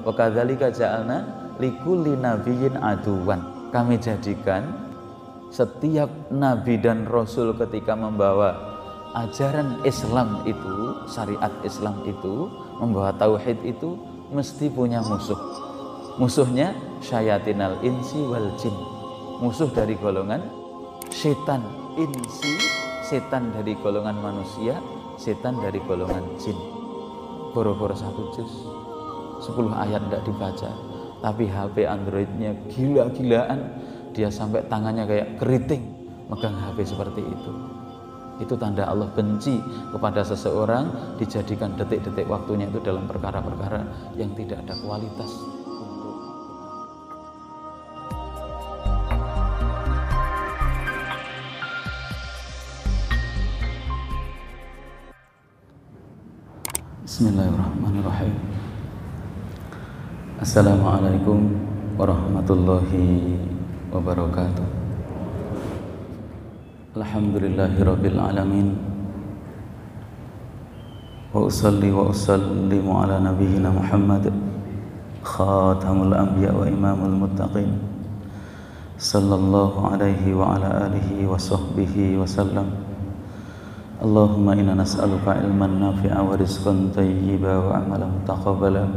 Wa kadzalika ja'alna likulli nabiyyin aduwan. Kami jadikan setiap nabi dan rasul ketika membawa ajaran Islam itu, syariat Islam itu, membawa tauhid itu mesti punya musuh. Musuhnya syayatinal insi wal jin. Musuh dari golongan setan insi, setan dari golongan manusia, setan dari golongan jin. Boro-boro 1 juz 10 ayat tidak dibaca, tapi HP Androidnya gila-gilaan, dia sampai tangannya kayak keriting megang HP seperti itu. Itu tanda Allah benci kepada seseorang dijadikan detik-detik waktunya itu dalam perkara-perkara yang tidak ada kualitas. Bismillahirrahmanirrahim. Assalamualaikum warahmatullahi wabarakatuh. Alhamdulillahirabbil alamin. Wa usalli wa usallimu ala nabiyyina Muhammad khatamul anbiya wa imamul muttaqin sallallahu alaihi wa ala alihi wa sahbihi wa sallam. Allahumma inna nas'aluka ilman nafi'a wa rizqan thayyiba wa amalan mutaqabbala.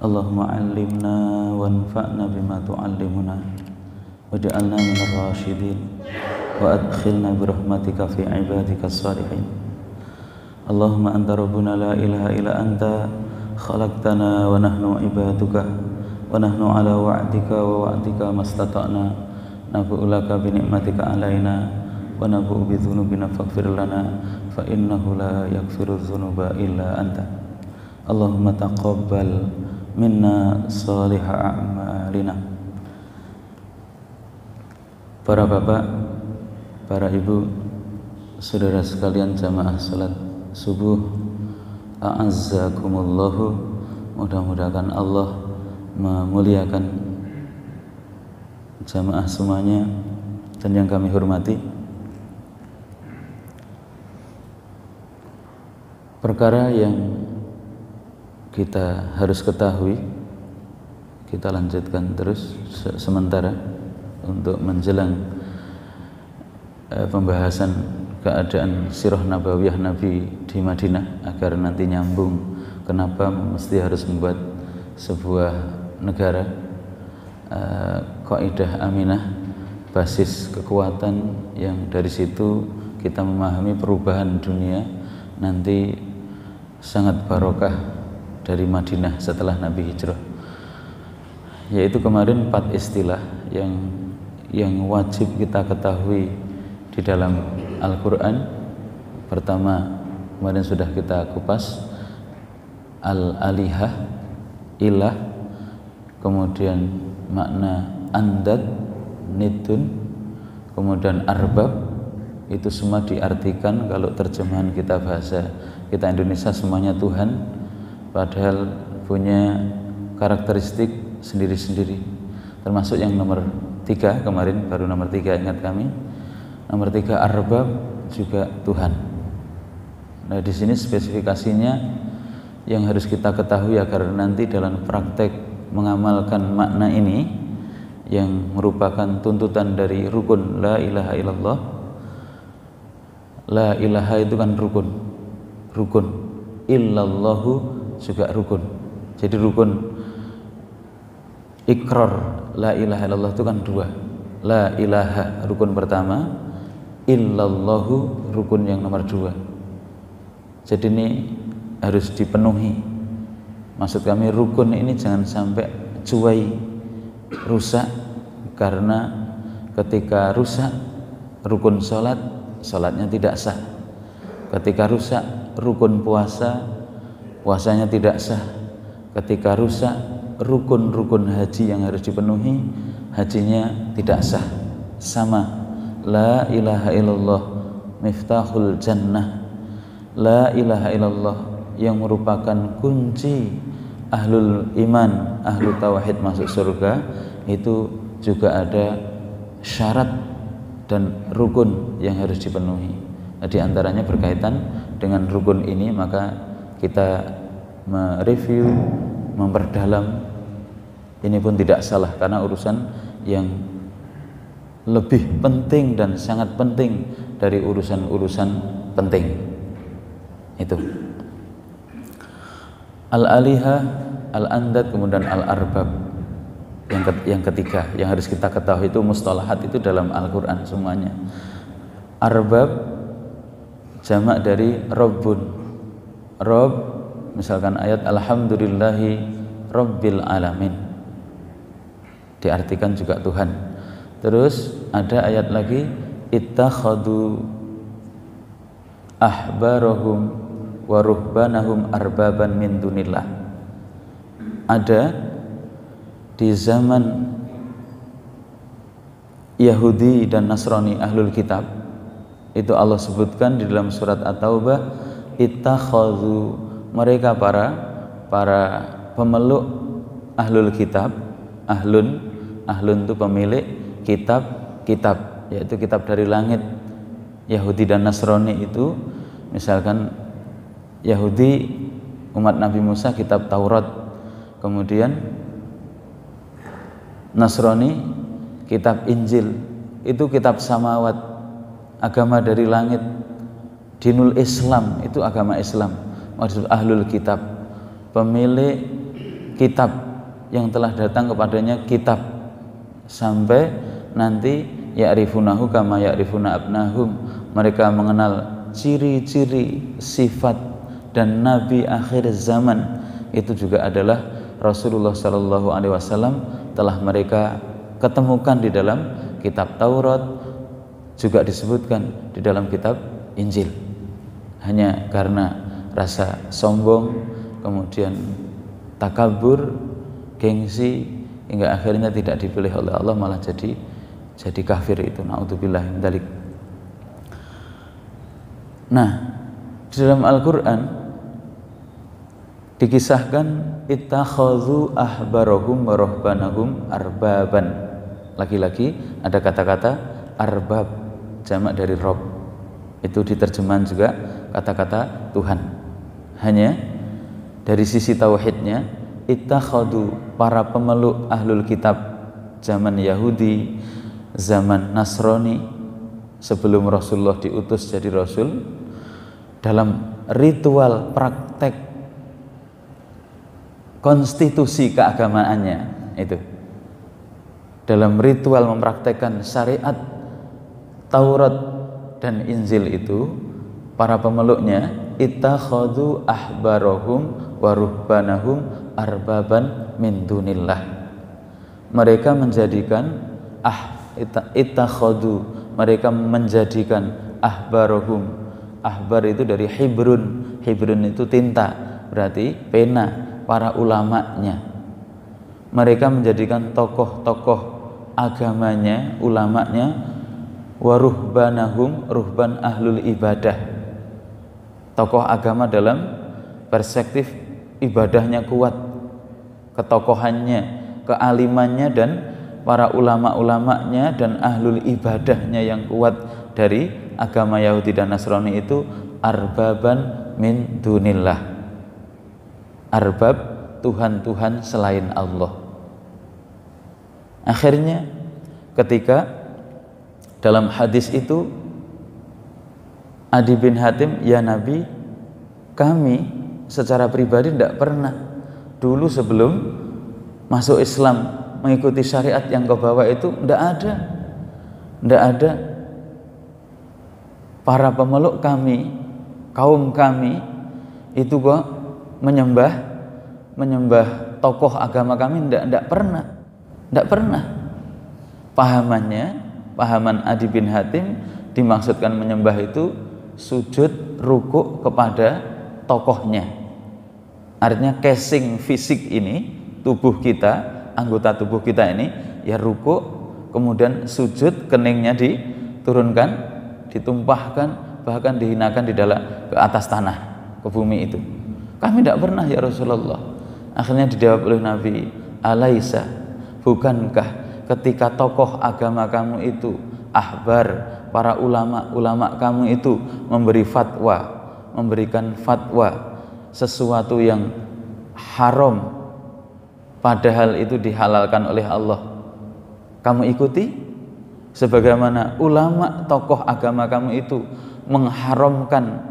Allahumma 'allimna wanfa'na bima tu'allimuna waj'alna minar rasyidin wa adkhilna bi rahmatika fi 'ibadikas shalihin. Allahumma anta rabbuna la ilaha illa anta khalaqtana wa nahnu 'ibaduka wa nahnu 'ala wa'dika wa wa'dika mastata'na nabu'ulaka bi ni'matika 'alaina wa nabu'u bi dzunubina faghfir lana fa innahu la yaghfiru dzunuba illa anta. Allahumma taqabbal minna salihah a'malina. Para bapak, para ibu, saudara sekalian jamaah salat subuh, a'azzakumullahu, mudah-mudahan Allah memuliakan jamaah semuanya dan yang kami hormati. Perkara yang kita harus ketahui, kita lanjutkan terus sementara untuk menjelang pembahasan keadaan sirah nabawiyah Nabi di Madinah, agar nanti nyambung kenapa mesti harus membuat sebuah negara. Kaidah aminah, basis kekuatan yang dari situ kita memahami perubahan dunia nanti sangat barokah dari Madinah setelah Nabi hijrah. Yaitu kemarin 4 istilah yang wajib kita ketahui di dalam Al-Quran. Pertama, kemarin sudah kita kupas, al-alihah, ilah, kemudian makna andad, nidun, kemudian arbab. Itu semua diartikan kalau terjemahan kita bahasa kita Indonesia semuanya Tuhan, padahal punya karakteristik sendiri-sendiri. Termasuk yang nomor 3 kemarin, baru nomor 3 ingat kami. Nomor 3 arbab juga Tuhan. Nah, di sini spesifikasinya yang harus kita ketahui agar nanti dalam praktek mengamalkan makna ini yang merupakan tuntutan dari rukun la ilaha illallah. La ilaha itu kan rukun, illallahu juga rukun. Jadi rukun ikrar la ilaha illallah itu kan 2. La ilaha rukun pertama, illallahu rukun yang nomor 2. Jadi ini harus dipenuhi. Maksud kami rukun ini jangan sampai cuai, rusak, karena ketika rusak rukun sholatnya tidak sah. Ketika rusak rukun puasanya tidak sah. Ketika rusak rukun-rukun haji yang harus dipenuhi, hajinya tidak sah. Sama, la ilaha illallah miftahul jannah. La ilaha illallah yang merupakan kunci ahlul iman, ahlul tauhid masuk surga, itu juga ada syarat dan rukun yang harus dipenuhi. Nah, di antaranya berkaitan dengan rukun ini, maka kita mereview memperdalam, ini pun tidak salah karena urusan yang lebih penting dan sangat penting dari urusan-urusan penting. Itu al-alihah, al-andad, kemudian al-arbab. Yang ketiga yang harus kita ketahui itu mustalahat itu dalam Al-Quran semuanya. Arbab jamak dari Rabbun. Rabb, misalkan ayat alhamdulillahi rabbil alamin, diartikan juga Tuhan. Terus ada ayat lagi ittakhadu ahbarahum wa ruhbanahum arbaban min dunillah. Ada di zaman Yahudi dan Nasrani ahlul kitab, itu Allah sebutkan di dalam surat At-Taubah, ittakhadhu, mereka para pemeluk ahlul kitab. Ahlun itu pemilik kitab, yaitu kitab dari langit. Yahudi dan Nasrani itu, misalkan Yahudi umat Nabi Musa kitab Taurat, kemudian Nasrani kitab Injil, itu kitab samawat, agama dari langit. Dinul Islam itu agama Islam, maksud ahlul kitab, pemilik kitab yang telah datang kepadanya kitab, sampai nanti ya'rifunahu kama ya'rifuna abnahum, mereka mengenal ciri-ciri sifat dan nabi akhir zaman itu juga adalah Rasulullah SAW, telah mereka ketemukan di dalam kitab Taurat, juga disebutkan di dalam kitab Injil. Hanya karena rasa sombong, kemudian takabur, gengsi, hingga akhirnya tidak dipilih oleh Allah, malah jadi kafir. Itu naudzubillah min dzalik. Nah, di dalam Al-Quran dikisahkan ittakhadhu ahbarahum wa ruhbanahum arbaban. Lagi-lagi ada kata-kata arbab, jamak dari Rabb. Itu diterjemahan juga kata-kata Tuhan. Hanya dari sisi tauhidnya, ittakhadhu, para pemeluk ahlul kitab zaman Yahudi, zaman Nasrani, sebelum Rasulullah diutus jadi Rasul, dalam ritual praktek konstitusi keagamaannya, itu dalam ritual mempraktekkan syariat Taurat dan Injil, itu para pemeluknya ittakhadhu ahbarahum wa ruhbanahum arbaban min dunillah. Mereka menjadikan ittakhadhu, mereka menjadikan ahbarahum. Ahbar itu dari hibrun itu tinta, berarti pena, para ulamanya. Mereka menjadikan tokoh-tokoh agamanya, ulamanya, waruhbanahum, ruhban ahlul ibadah, tokoh agama dalam perspektif ibadahnya kuat, ketokohannya, kealimannya, dan para ulama-ulamanya dan ahlul ibadahnya yang kuat dari agama Yahudi dan Nasrani itu arbaban min dunillah. Arbab, Tuhan-Tuhan selain Allah. Akhirnya ketika dalam hadis itu Adi bin Hatim, ya Nabi, kami secara pribadi tidak pernah dulu sebelum masuk Islam mengikuti syariat yang kau bawa itu, tidak ada para pemeluk kami, kaum kami itu kok menyembah tokoh agama kami, tidak pernah. Pahaman Adi bin Hatim dimaksudkan menyembah itu sujud rukuk kepada tokohnya. Artinya casing fisik ini, tubuh kita, anggota tubuh kita ini ya rukuk, kemudian sujud, keningnya diturunkan, ditumpahkan, bahkan dihinakan ke atas tanah, ke bumi itu. Kami tidak pernah ya Rasulullah. Akhirnya dijawab oleh Nabi, alaisa, bukankah ketika tokoh agama kamu itu, ahbar, para ulama kamu itu memberikan fatwa sesuatu yang haram padahal itu dihalalkan oleh Allah, kamu ikuti? Sebagaimana ulama tokoh agama kamu itu mengharamkan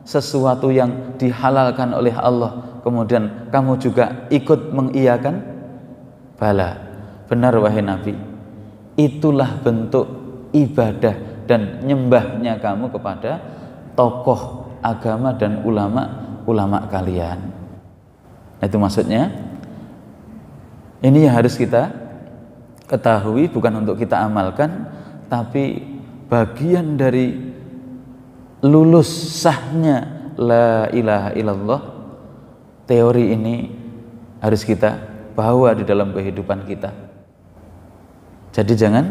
sesuatu yang dihalalkan oleh Allah, kemudian kamu juga ikut mengiyakan? Bala, benar wahai Nabi, itulah bentuk ibadah dan nyembahnya kamu kepada tokoh agama dan ulama kalian. Itu maksudnya. Ini yang harus kita ketahui, bukan untuk kita amalkan, tapi bagian dari lulus sahnya la ilaha illallah. Teori ini harus kita bawa di dalam kehidupan kita. Jadi jangan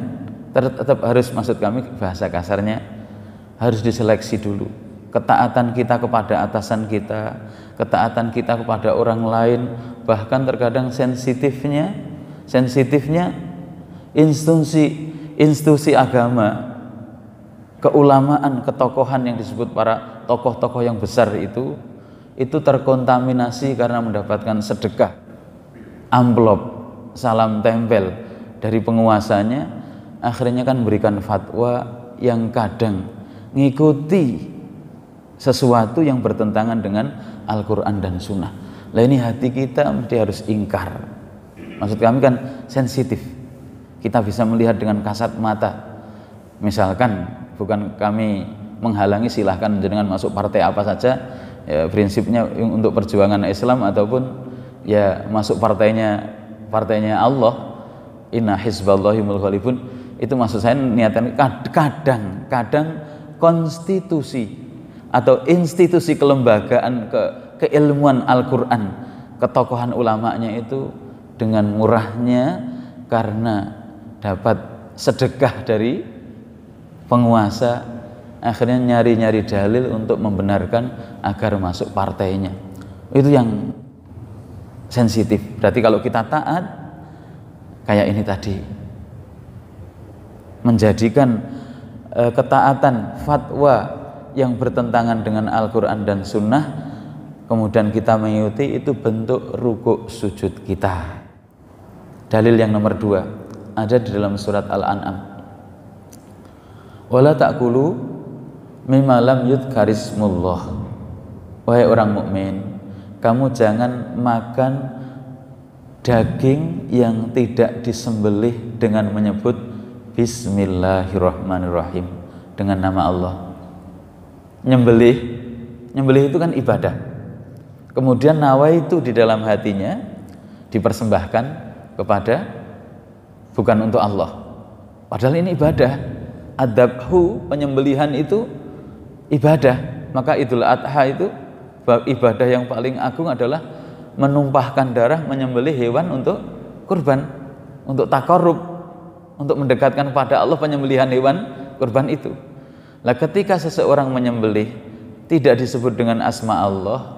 tetap harus, maksud kami bahasa kasarnya, harus diseleksi dulu ketaatan kita kepada atasan kita, ketaatan kita kepada orang lain, bahkan terkadang sensitifnya institusi agama, keulamaan, ketokohan yang disebut para tokoh-tokoh yang besar itu terkontaminasi karena mendapatkan sedekah, amplop, salam tempel dari penguasanya, akhirnya kan memberikan fatwa yang kadang ngikuti sesuatu yang bertentangan dengan Al-Quran dan Sunnah. Lah ini hati kita mesti harus ingkar. Maksud kami kan sensitif. Kita bisa melihat dengan kasat mata. Misalkan, bukan kami menghalangi, silahkan dengan masuk partai apa saja, ya, prinsipnya untuk perjuangan Islam, ataupun ya masuk partainya Allah, inna hizballahi humul ghalibun. Itu maksud saya niatan. Kadang konstitusi atau institusi kelembagaan keilmuan Al-Quran, ketokohan ulamanya itu dengan murahnya karena dapat sedekah dari penguasa, akhirnya nyari-nyari dalil untuk membenarkan agar masuk partainya. Itu yang sensitif. Berarti kalau kita taat kayak ini tadi, menjadikan ketaatan fatwa yang bertentangan dengan Al-Quran dan Sunnah, kemudian kita mengikuti, itu bentuk rukuk sujud kita. Dalil yang nomor 2 ada di dalam surat Al-An'am. Wala ta'kulu mimma lam yudhkarismullah. Wahai orang mukmin, kamu jangan makan daging yang tidak disembelih dengan menyebut Bismillahirrahmanirrahim, dengan nama Allah. Nyembelih itu kan ibadah. Kemudian nawaitu di dalam hatinya dipersembahkan kepada, bukan untuk Allah, padahal ini ibadah. Adzabhu, penyembelihan itu ibadah. Maka Idul Adha itu ibadah yang paling agung adalah menumpahkan darah, menyembelih hewan untuk kurban, untuk takarrub, untuk mendekatkan pada Allah. Penyembelihan hewan kurban itu. Lah ketika seseorang menyembelih tidak disebut dengan asma Allah,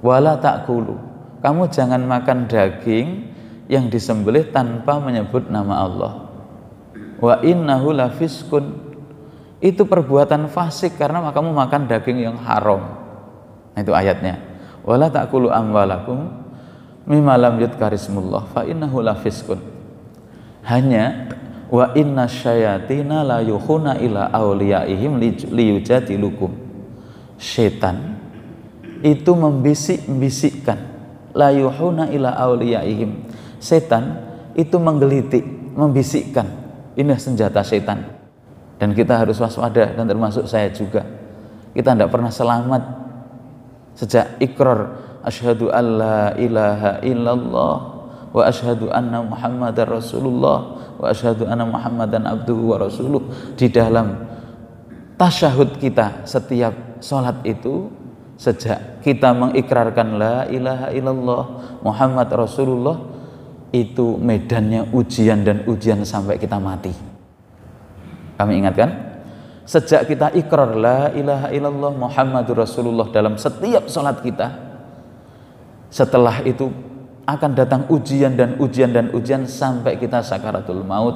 wala ta'kulu, kamu jangan makan daging yang disembelih tanpa menyebut nama Allah. Wa innahu lafiskun, itu perbuatan fasik karena kamu makan daging yang haram. Nah, itu ayatnya. Wala ta'kulu amwalakum mimma lam yudhkarismullah fa innahu lafiskun. Hanya wa inna syayatina la yuhuna ila awliyaihim liyujadilukum. Setan itu membisik-bisikkan, la yuhuna ila awliyaihim. Setan itu menggelitik, membisikkan. Ini senjata setan. Dan kita harus waspada, dan termasuk saya juga. Kita tidak pernah selamat sejak ikrar asyhadu alla ilaha illallah wa asyhadu anna muhammadar rasulullah wa asyhadu anna muhammadan abduhu wa rasuluh. Di dalam tasyahud kita setiap sholat itu, sejak kita mengikrarkan la ilaha illallah Muhammad Rasulullah, itu medannya ujian dan ujian sampai kita mati. Kami ingatkan, sejak kita ikrar la ilaha illallah Muhammadur Rasulullah dalam setiap sholat kita, setelah itu akan datang ujian dan ujian dan ujian sampai kita sakaratul maut.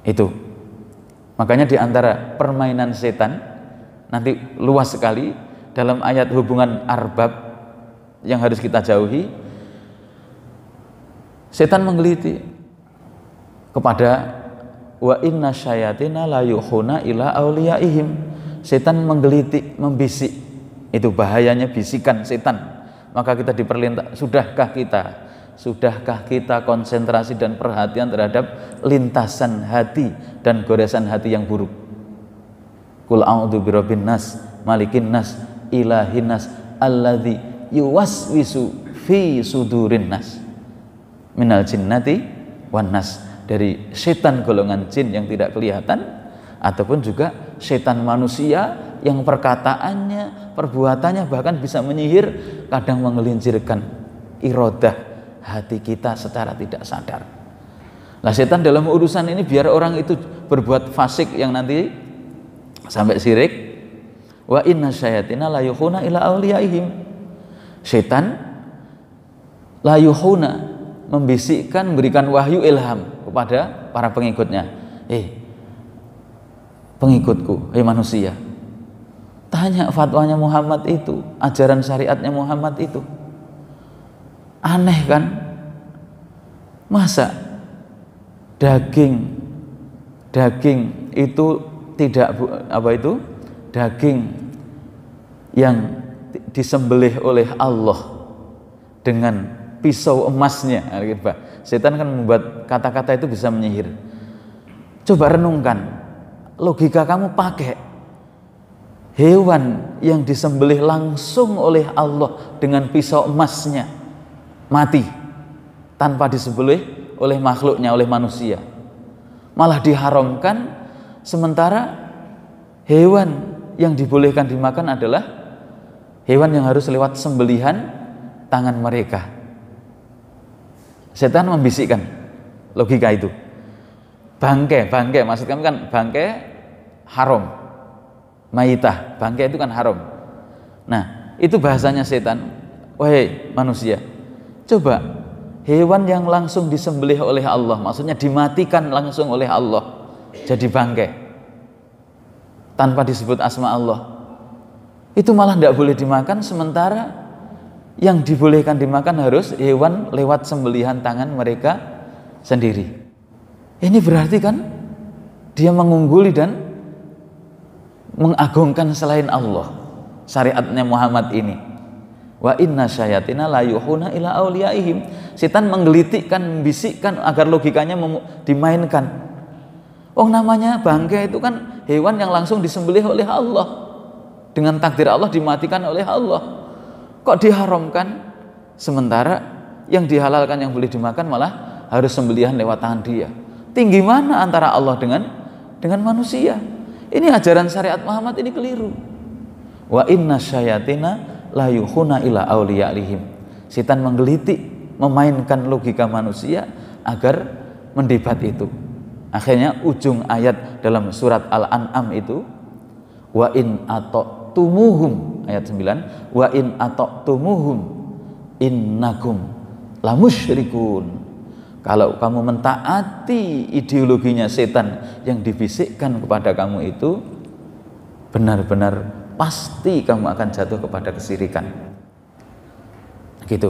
Itu makanya di antara permainan setan nanti luas sekali dalam ayat hubungan arbab yang harus kita jauhi. Setan menggeliti kepada wa inna syayatina la yuhuna ila auliyaihim. Setan menggelitik, membisik. Itu bahayanya bisikan setan. Maka kita diperintah, sudahkah kita konsentrasi dan perhatian terhadap lintasan hati dan goresan hati yang buruk. Qul a'udzu birabbin nas, malikin nas, ilahin nas, alladzi yuwaswisu fi sudurin nas minal jinnati wan nas. Dari setan golongan jin yang tidak kelihatan, ataupun juga setan manusia yang perkataannya, perbuatannya bahkan bisa menyihir, kadang menggelincirkan iradah hati kita secara tidak sadar. Nah, setan dalam urusan ini biar orang itu berbuat fasik yang nanti sampai syirik. Wa inna syayatina la yuhuna ila auliyaihim. Setan la yuhuna, membisikkan, memberikan wahyu ilham kepada para pengikutnya. Pengikutku, manusia, tanya fatwanya Muhammad itu, ajaran syariatnya Muhammad itu. Aneh kan? Masa daging itu tidak daging yang disembelih oleh Allah dengan pisau emasnya. Setan kan membuat kata-kata itu bisa menyihir. Coba renungkan, logika kamu pakai hewan yang disembelih langsung oleh Allah dengan pisau emasnya, mati tanpa disembelih oleh makhluknya, oleh manusia, malah diharamkan, sementara hewan yang dibolehkan dimakan adalah hewan yang harus lewat sembelihan tangan mereka. Setan membisikkan logika itu. Bangkai, maksud kami kan bangkai haram, maitah, bangkai itu kan haram. Nah, itu bahasanya setan. Wahai manusia, coba hewan yang langsung disembelih oleh Allah, maksudnya dimatikan langsung oleh Allah jadi bangkai tanpa disebut asma Allah, itu malah tidak boleh dimakan, sementara yang dibolehkan dimakan harus hewan lewat sembelihan tangan mereka sendiri. Ini berarti kan dia mengungguli dan mengagungkan selain Allah syariatnya Muhammad ini. Wa inna syayatina la yuhuna ila auliyaihim. Setan menggelitikkan, membisikkan agar logikanya dimainkan. Namanya bangkai itu kan hewan yang langsung disembelih oleh Allah, dengan takdir Allah dimatikan oleh Allah. Kok diharamkan, sementara yang dihalalkan, yang boleh dimakan malah harus sembelihan lewat tangan dia? Tinggi mana antara Allah dengan manusia? Ini ajaran syariat Muhammad ini keliru. Wa inna syayatina la yuhuna ila auliyaihim. Setan menggelitik, memainkan logika manusia agar mendebat itu. Akhirnya ujung ayat dalam surat Al-An'am itu, wa in ata'tumuhum, ayat 9, wa in ata'tumuhum innakum lamusyrikun. Kalau kamu mentaati ideologinya setan yang dibisikkan kepada kamu itu, benar-benar pasti kamu akan jatuh kepada kesyirikan. Gitu.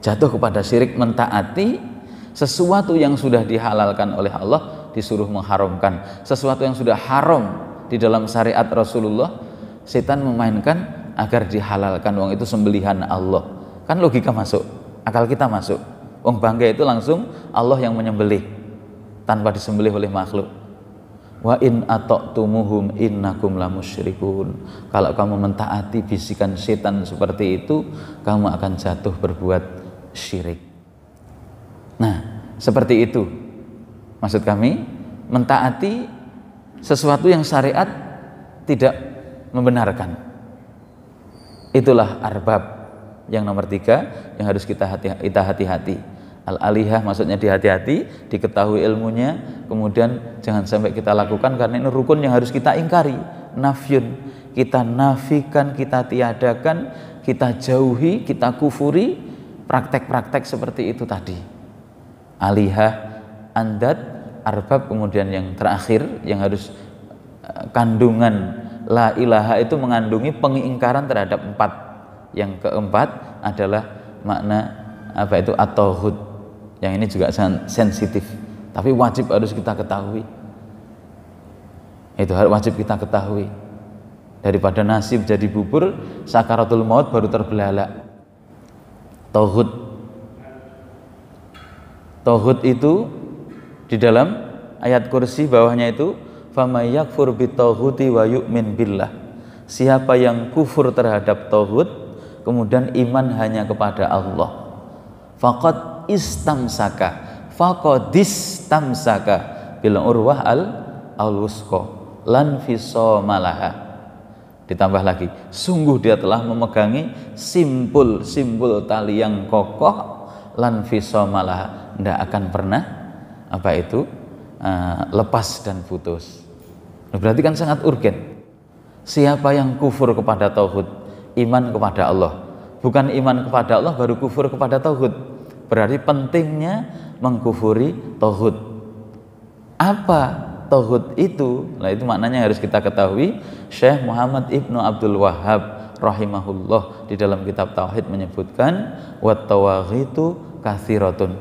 Jatuh kepada syirik, mentaati sesuatu yang sudah dihalalkan oleh Allah disuruh mengharamkan. Sesuatu yang sudah haram di dalam syariat Rasulullah, setan memainkan agar dihalalkan. Wong itu sembelihan Allah. Kan logika masuk, akal kita masuk. Wong bangkai itu langsung Allah yang menyembelih tanpa disembelih oleh makhluk. Wa in ata'tumuhum innakum lamusyrikun. Kalau kamu mentaati bisikan setan seperti itu, kamu akan jatuh berbuat syirik. Nah, seperti itu maksud kami, mentaati sesuatu yang syariat tidak membenarkan. Itulah arbab yang nomor 3 yang harus kita hati-hati. Al-alihah maksudnya dihati-hati, diketahui ilmunya, kemudian jangan sampai kita lakukan, karena ini rukun yang harus kita ingkari. Nafyun, kita nafikan, kita tiadakan, kita jauhi, kita kufuri praktek-praktek seperti itu tadi. Alihah, andat, arbab, kemudian yang terakhir yang harus kandungan la ilaha itu mengandungi pengingkaran terhadap 4. Yang keempat adalah makna apa itu at-tauhid, Yang ini juga sensitif, tapi wajib harus kita ketahui. Itu wajib kita ketahui. Daripada nasib jadi bubur, sakaratul maut baru terbelalak. Tauhid. Tauhid itu di dalam ayat kursi bawahnya itu, faman yakfur bitauhidi wa yu'min billah. Siapa yang kufur terhadap tauhid kemudian iman hanya kepada Allah, faqad istamsaka bil urwah al-wusqa lan fisomalaha. Ditambah lagi, sungguh dia telah memegangi simpul-simpul tali yang kokoh, lan fisomalaha, tidak akan pernah lepas dan putus. Berarti kan sangat urgen. Siapa yang kufur kepada tauhid, iman kepada Allah, bukan iman kepada Allah baru kufur kepada tauhid, berarti pentingnya mengkufuri tauhid. Apa tauhid itu? Nah, itu maknanya harus kita ketahui. Syekh Muhammad Ibnu Abdul Wahhab rahimahullah di dalam kitab tauhid menyebutkan wat tawaghitu katsiratun.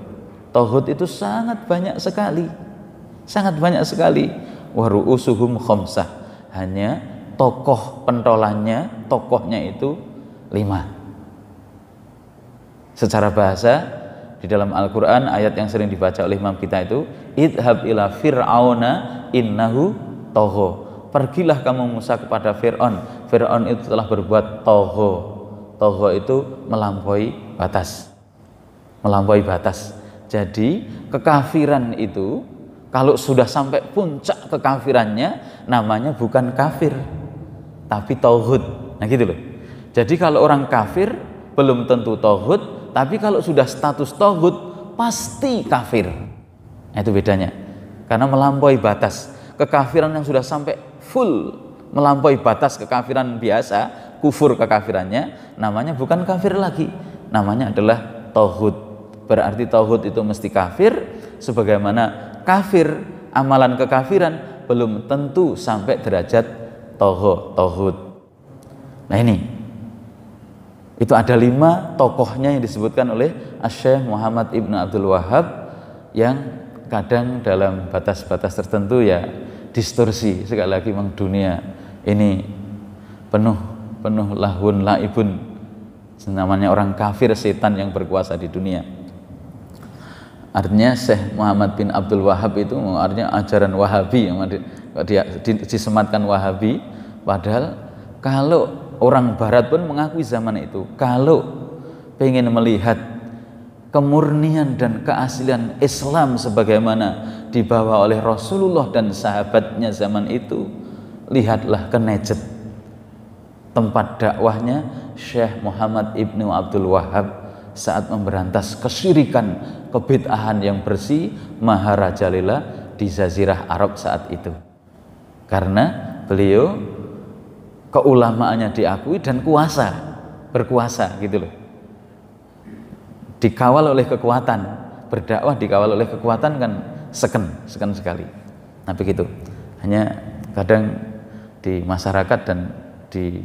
Tauhid itu sangat banyak sekali. Sangat banyak sekali. Wa ru'usuhum khamsah. Hanya tokoh pentolannya, tokohnya itu 5. Secara bahasa di dalam Al-Quran ayat yang sering dibaca oleh imam kita itu, idhab ila fir'auna innahu tagha. Pergilah kamu Musa kepada Fir'aun. Fir'aun itu telah berbuat tagha. Tagha itu melampaui batas. Melampaui batas. Jadi kekafiran itu kalau sudah sampai puncak kekafirannya, namanya bukan kafir tapi tauhid. Nah gitu loh. Jadi kalau orang kafir belum tentu tauhid, tapi kalau sudah status tauhid pasti kafir. Nah, itu bedanya. Karena melampaui batas. Kekafiran yang sudah sampai full melampaui batas kekafiran biasa, kufur kekafirannya, namanya bukan kafir lagi. Namanya adalah tauhid. Berarti tauhid itu mesti kafir, sebagaimana kafir amalan kekafiran belum tentu sampai derajat tauhid. Nah ini, itu ada 5 tokohnya yang disebutkan oleh Syekh Muhammad Ibnu Abdul Wahhab, yang kadang dalam batas-batas tertentu ya distorsi. Sekali lagi memang dunia ini penuh lahun laibun, namanya orang kafir, setan yang berkuasa di dunia. Artinya Syekh Muhammad bin Abdul Wahhab itu artinya ajaran Wahabi, yang dia disematkan Wahabi, padahal kalau orang Barat pun mengakui zaman itu, kalau pengen melihat kemurnian dan keaslian Islam sebagaimana dibawa oleh Rasulullah dan sahabatnya zaman itu, lihatlah ke Najd, tempat dakwahnya Syekh Muhammad Ibnu Abdul Wahhab saat memberantas kesyirikan, kebid'ahan yang bersih maharajalela di Jazirah Arab saat itu. Karena beliau keulamaannya diakui dan berkuasa gitu loh. Dikawal oleh kekuatan, berdakwah dikawal oleh kekuatan kan seken sekali. Nah begitu. Hanya kadang di masyarakat dan di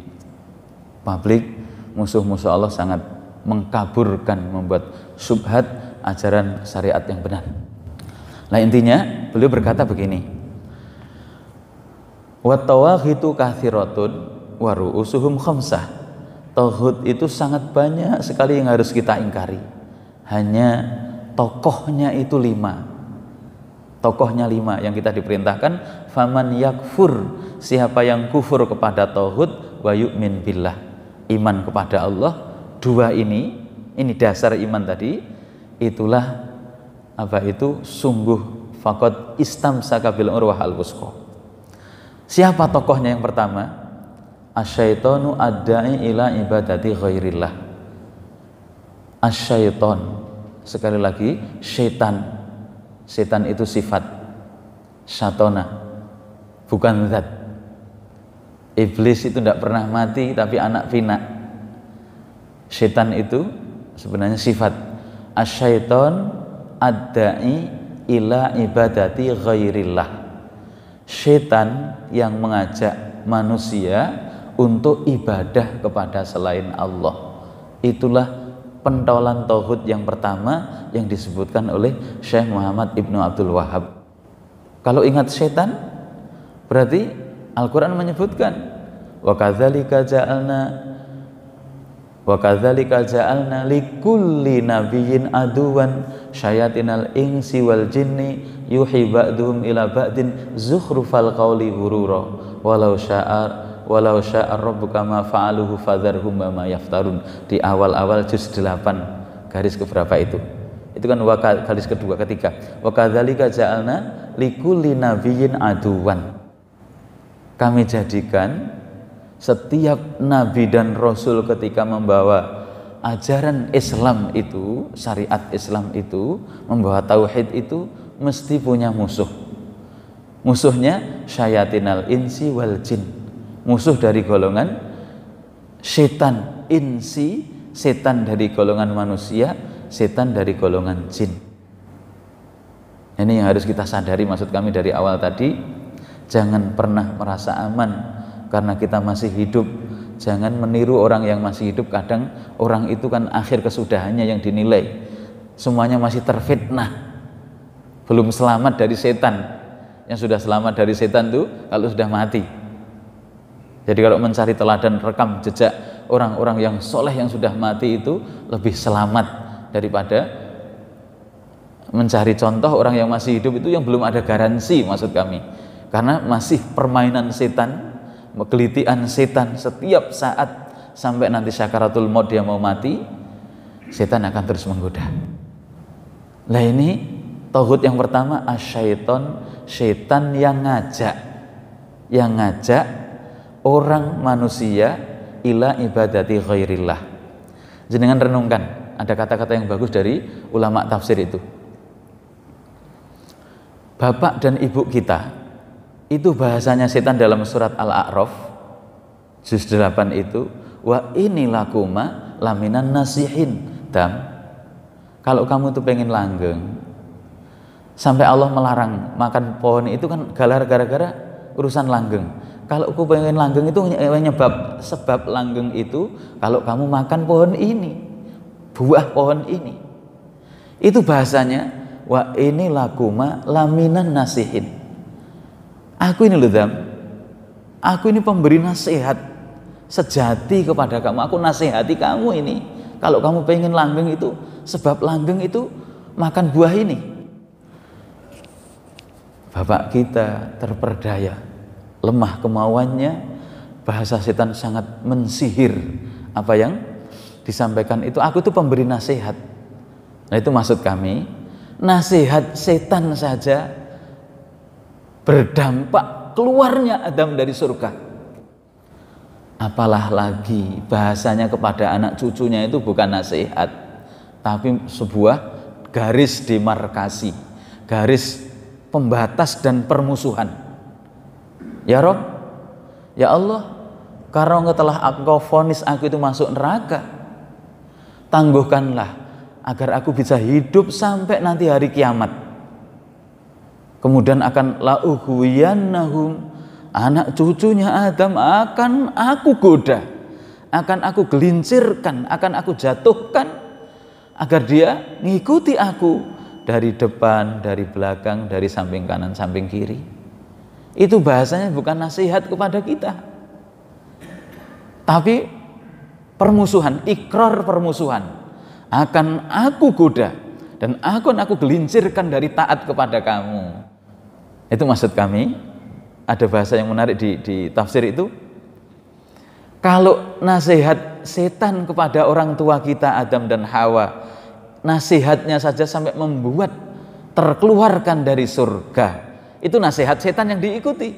publik musuh-musuh Allah sangat mengkaburkan, membuat syubhat ajaran syariat yang benar. Nah intinya beliau berkata begini, wa tawaghitu katsiratun wa ru'usuhum khamsah. Tauhid itu sangat banyak sekali yang harus kita ingkari. Hanya tokohnya itu 5. Tokohnya 5 yang kita diperintahkan, faman yakfur, siapa yang kufur kepada tauhid, wa yu'min billah, iman kepada Allah. 2 ini dasar iman tadi, itulah sungguh faqad istamsaka bil urwah al-wusqa. Siapa tokohnya yang pertama? Asyaitonu adda'i ila ibadati ghairillah. Asyaiton, sekali lagi syaitan. Setan itu sifat, syatona, bukan zat. Iblis itu tidak pernah mati tapi anak pinak. Setan itu sebenarnya sifat. Asyaiton adda'i ila ibadati ghairillah. Setan yang mengajak manusia untuk ibadah kepada selain Allah. Itulah pentolan tauhid yang pertama yang disebutkan oleh Syekh Muhammad Ibnu Abdul Wahab. Kalau ingat setan, berarti Al-Quran menyebutkan wa kadzalika ja'alna likulli nabiyyin aduwan syayatinal insi wal jinni yuhi ba'duhum ila ba'din zukhrufal qawli ghurura walau sya'a rabbuka ma fa'aluhu fadharhum ma yaftarun. Di awal-awal juz 8 garis keberapa itu kan garis ketiga wa kadzalika ja'alna likulli nabiyyin aduwan. Kami jadikan setiap nabi dan rasul ketika membawa ajaran Islam itu, syariat Islam itu, membawa tauhid itu mesti punya musuh. Musuhnya syayatinal insi wal jin, musuh dari golongan setan insi, setan dari golongan manusia, setan dari golongan jin. Ini yang harus kita sadari, maksud kami dari awal tadi, jangan pernah merasa aman karena kita masih hidup. Jangan meniru orang yang masih hidup. Kadang orang itu kan akhir kesudahannya yang dinilai, semuanya masih terfitnah, belum selamat dari setan. Yang sudah selamat dari setan tuh kalau sudah mati. Jadi kalau mencari teladan rekam jejak orang-orang yang soleh yang sudah mati itu lebih selamat daripada mencari contoh orang yang masih hidup itu yang belum ada garansi, maksud kami. Karena masih permainan setan, kelitian setan setiap saat sampai nanti syakaratul maut dia mau mati, setan akan terus menggoda. Nah ini tauhid yang pertama, asyaiton, setan yang ngajak orang manusia ila ibadati ghairillah. Jenengan renungkan, ada kata-kata yang bagus dari ulama tafsir itu. Bapak dan ibu kita, itu bahasanya setan dalam surat Al-A'raf juz 8 itu, wa inilakuma laminan nasihin dam. Kalau kamu tuh pengen langgeng, sampai Allah melarang makan pohon itu kan gara-gara urusan langgeng. Kalau aku pengen langgeng itu sebab langgeng itu kalau kamu makan pohon ini, buah pohon ini. Itu bahasanya wa inilakuma laminan nasihin. Aku ini loh Dam, aku ini pemberi nasihat sejati kepada kamu. Aku nasihati kamu ini, kalau kamu pengen langgeng itu, sebab langgeng itu makan buah ini. Bapak kita terperdaya, lemah kemauannya, bahasa setan sangat mensihir apa yang disampaikan itu. Aku tuh pemberi nasihat. Nah itu maksud kami, nasihat setan saja berdampak keluarnya Adam dari surga. Apalah lagi bahasanya kepada anak cucunya itu bukan nasihat, tapi sebuah garis demarkasi, garis pembatas dan permusuhan. Ya Rob, ya Allah, karena telah Engkau vonis aku itu masuk neraka, tangguhkanlah agar aku bisa hidup sampai nanti hari kiamat. Kemudian akan la'ughwiyannahum, anak cucunya Adam akan aku goda, akan aku gelincirkan, akan aku jatuhkan agar dia ngikuti aku dari depan, dari belakang, dari samping kanan, samping kiri. Itu bahasanya bukan nasihat kepada kita, tapi permusuhan, ikrar permusuhan. Akan aku goda dan akan aku gelincirkan dari taat kepada kamu. Itu maksud kami. Ada bahasa yang menarik di tafsir itu. Kalau nasihat setan kepada orang tua kita Adam dan Hawa, nasihatnya saja sampai membuat terkeluarkan dari surga, itu nasihat setan yang diikuti.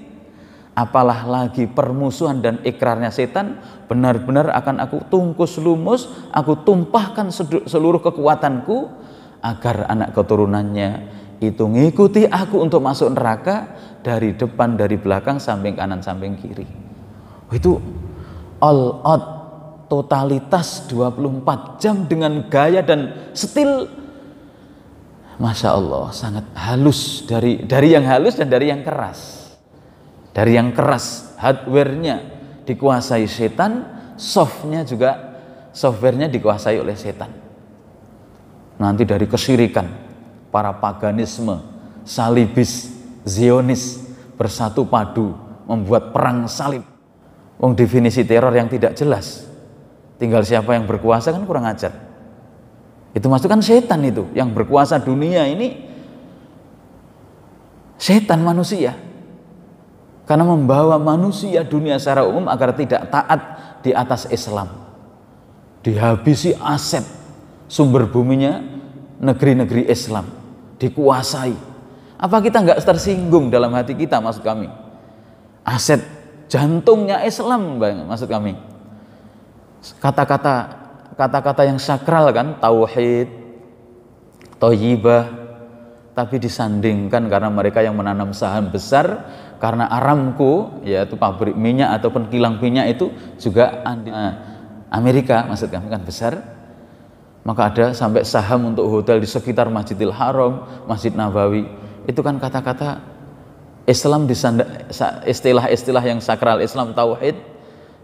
Apalah lagi permusuhan dan ikrarnya setan, benar-benar akan aku tungkus lumus, aku tumpahkan seluruh kekuatanku agar anak keturunannya itu ngikuti aku untuk masuk neraka dari depan, dari belakang, samping kanan, samping kiri. Itu all out, totalitas 24 jam dengan gaya dan stil, Masya Allah, sangat halus, dari yang halus dan dari yang keras. Dari yang keras, hardware-nya dikuasai setan, software-nya dikuasai oleh setan. nanti dari kesyirikan, para paganisme, salibis, zionis bersatu padu membuat perang salib. Wong definisi teror yang tidak jelas, tinggal siapa yang berkuasa kan kurang ajar. Itu maksud kan setan itu yang berkuasa dunia ini, setan manusia, karena membawa manusia dunia secara umum agar tidak taat di atas Islam. Dihabisi aset sumber buminya negeri-negeri Islam, dikuasai. Apa kita nggak tersinggung dalam hati kita, maksud kami? Aset jantungnya Islam, maksud kami. Kata-kata yang sakral kan, tauhid, thayyibah, tapi disandingkan karena mereka yang menanam saham besar, karena Aramco, yaitu pabrik minyak ataupun kilang minyak itu juga Amerika, maksud kami kan besar. Maka ada sampai saham untuk hotel di sekitar Masjidil Haram, Masjid Nabawi. Itu kan kata-kata Islam, istilah-istilah yang sakral Islam tauhid,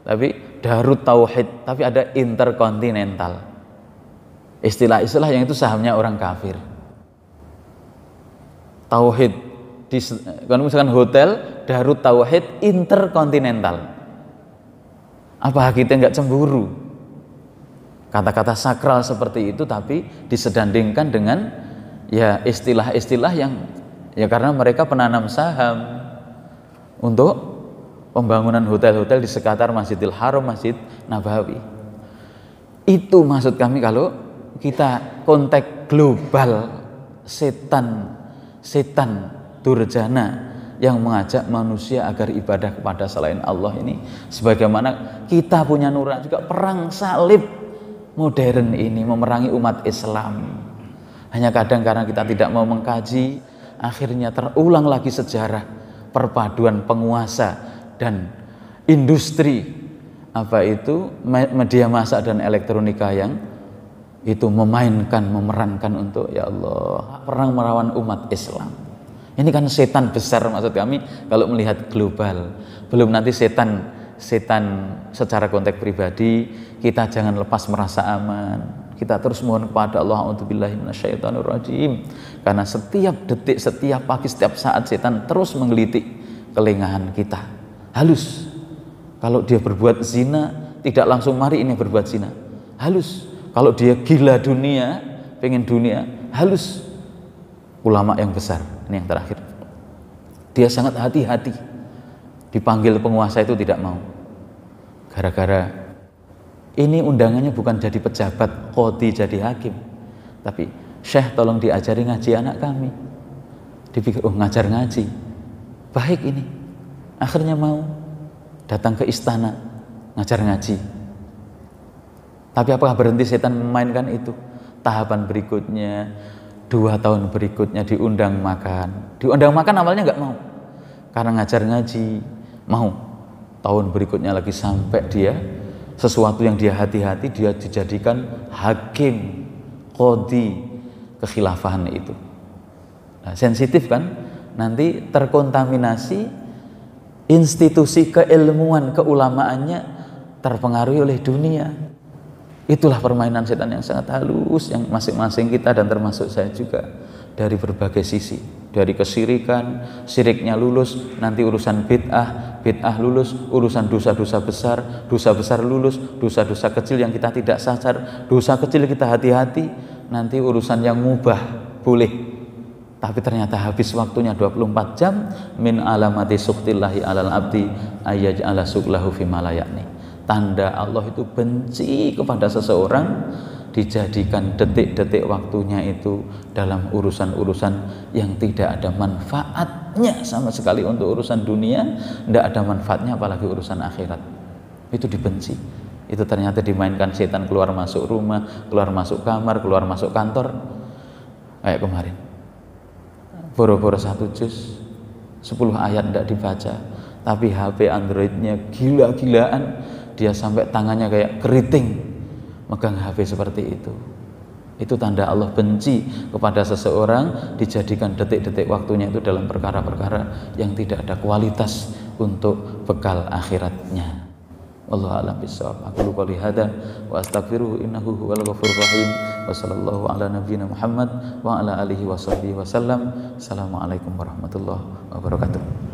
tapi darut tauhid, tapi ada interkontinental. Istilah-istilah yang itu sahamnya orang kafir. Tauhid, kalau misalkan hotel, darut tauhid interkontinental. Apa kita nggak cemburu? Kata-kata sakral seperti itu, tapi disedandingkan dengan ya istilah-istilah yang ya karena mereka penanam saham untuk pembangunan hotel-hotel di sekitar Masjidil Haram, Masjid Nabawi. Itu maksud kami kalau kita konteks global, setan durjana yang mengajak manusia agar ibadah kepada selain Allah ini, sebagaimana kita punya nurani juga perang salib modern ini memerangi umat Islam. Hanya kadang karena kita tidak mau mengkaji, akhirnya terulang lagi sejarah perpaduan penguasa dan industri media massa dan elektronika yang itu memerankan untuk ya Allah perang melawan umat Islam. Ini kan setan besar, maksud kami kalau melihat global. Belum nanti setan secara konteks pribadi, kita jangan lepas merasa aman. Kita terus mohon kepada Allah, a'udzubillahi minasyaitonirrajim, karena setiap detik, setiap pagi, setiap saat setan terus menggelitik kelengahan kita. Halus. Kalau dia berbuat zina, tidak langsung mari ini berbuat zina. Halus. Kalau dia gila dunia, pengen dunia, halus. Ulama yang besar, ini yang terakhir, dia sangat hati-hati. Dipanggil penguasa itu tidak mau. Gara-gara ini undangannya bukan jadi pejabat, qadhi jadi hakim, tapi Syekh tolong diajari ngaji anak kami. Dipikir, oh ngajar ngaji, baik ini. Akhirnya mau datang ke istana ngajar ngaji. Tapi apakah berhenti setan memainkan itu? Tahapan berikutnya, 2 tahun berikutnya diundang makan. Diundang makan awalnya nggak mau, karena ngajar ngaji. Mau. Tahun berikutnya lagi sampai dia sesuatu yang dia hati-hati, dia dijadikan hakim, qadhi kekhilafahan itu. Nah, sensitif kan? Nanti terkontaminasi institusi keilmuan, keulamaannya terpengaruhi oleh dunia. Itulah permainan setan yang sangat halus yang masing-masing kita dan termasuk saya juga dari berbagai sisi. Dari kesyirikan, syiriknya lulus, nanti urusan bid'ah lulus, urusan dosa-dosa besar lulus, dosa-dosa kecil yang kita tidak sadar, dosa kecil kita hati-hati, nanti urusan yang mubah boleh. Tapi ternyata habis waktunya 24 jam, min alamati sukhtillahi alal abdi ayyaj'ala suklahu fima la ya'ni. Tanda Allah itu benci kepada seseorang dijadikan detik-detik waktunya itu dalam urusan-urusan yang tidak ada manfaatnya sama sekali. Untuk urusan dunia tidak ada manfaatnya, apalagi urusan akhirat. Itu dibenci. Itu ternyata dimainkan setan, keluar masuk rumah, keluar masuk kamar, keluar masuk kantor. Kayak kemarin boro-boro 1 juz 10 ayat tidak dibaca, tapi HP Androidnya gila-gilaan, dia sampai tangannya kayak keriting megang HP seperti itu. Itu tanda Allah benci kepada seseorang dijadikan detik-detik waktunya itu dalam perkara-perkara yang tidak ada kualitas untuk bekal akhiratnya. Wallahu a'lam bishawab. Aku qouli hada wa astaghfiruhu innahu huwal ghafurur rahim. Wa sallallahu ala nabiyyina Muhammad wa ala alihi wa sahbihi wasallam. Assalamualaikum warahmatullahi wabarakatuh.